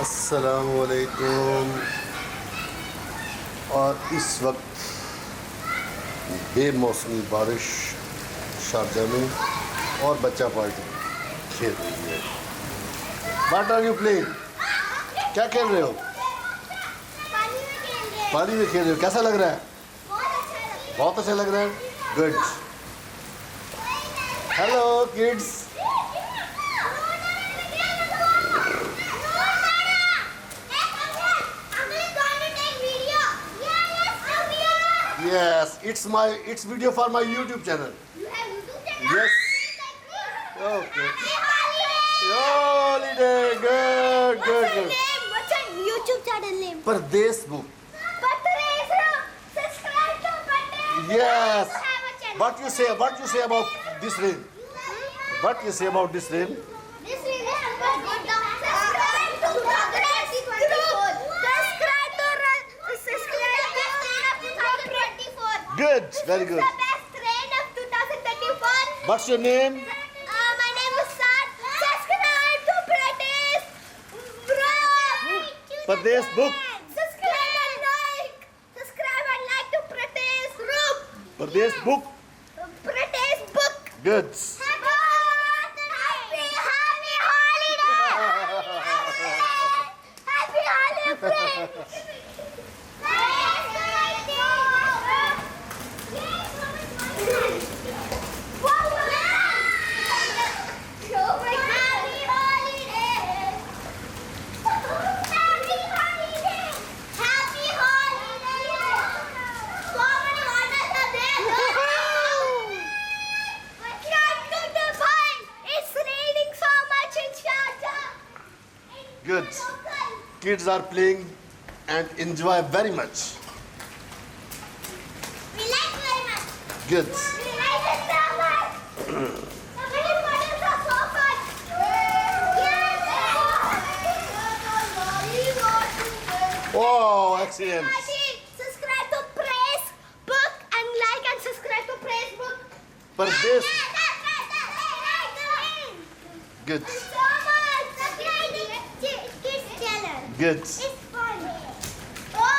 अस्सलामुअलैकुम। और इस वक्त बेमौसमी बारिश शारजा में और बच्चा पार्टी खेल रही है। What are you playing? क्या खेल रहे हो? पानी में खेल रहे हो। कैसा लग रहा है? बहुत अच्छा लग रहा है। Good. Hello kids. Yes, it's video for my YouTube channel. You have YouTube channel? Yes. Okay. Holiday. Good. What's your YouTube channel name? Pardesh Book. Subscribe to Pardesh. Yes. You have a channel. What you say about this rain? What you say about this rain? This is subscribe to Pardesh 2024. Subscribe to 2024. Good. Very good. The best rain of 2024. What's your name? My name is Sad. Subscribe to Pardesh. Pardesh Book. Subscribe and like. Subscribe and like to Pardesh Book. Pardesh Book. Pardesh Book. Good. Happy holiday. Happy holiday, friends. Good. Kids are playing and enjoy very much. We like very much. Good. We like it so much. Somebody models are so fun. Oh, excellent. Subscribe to Praise Book and like and subscribe to Praise Book. Pardesh. Good. So much. Subscribe to Kids channel. Good. It's fun. Oh,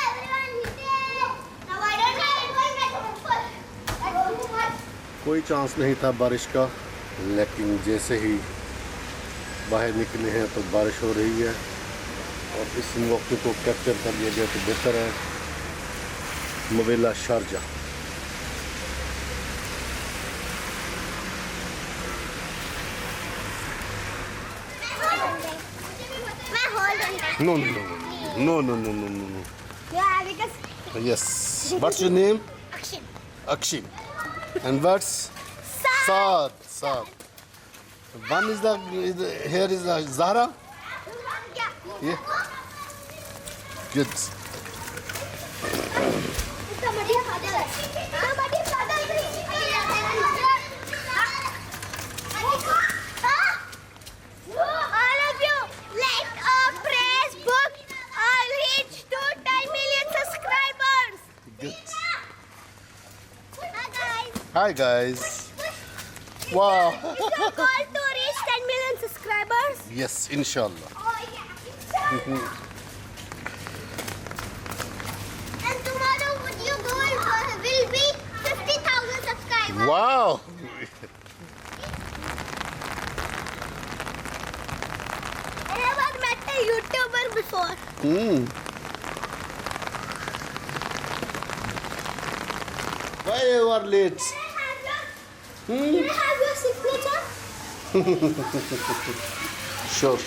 everyone hit it. Now I don't know too much. कोई chance नहीं था बारिश का, लेकिन जैसे ही बाहर निकले हैं तो बारिश हो रही है और इस मौके को कैप्चर कर लिया गया तो बेहतर है। मवेला Sharjah. No. Yeah, because Yes. What's your name? action. Akshi. And what's Saad? One is here is the Zahra. Yeah. Good. All of you, let Praise Book reach to 10 million subscribers. Good. Hi guys. Hi guys. Wow. Is your goal to reach 10 million subscribers? Yes, inshallah. Oh yeah. And tomorrow your goal will be 50,000 subscribers. Wow. I never met a YouTuber before. Why you are late? Can I have your signature? Sure.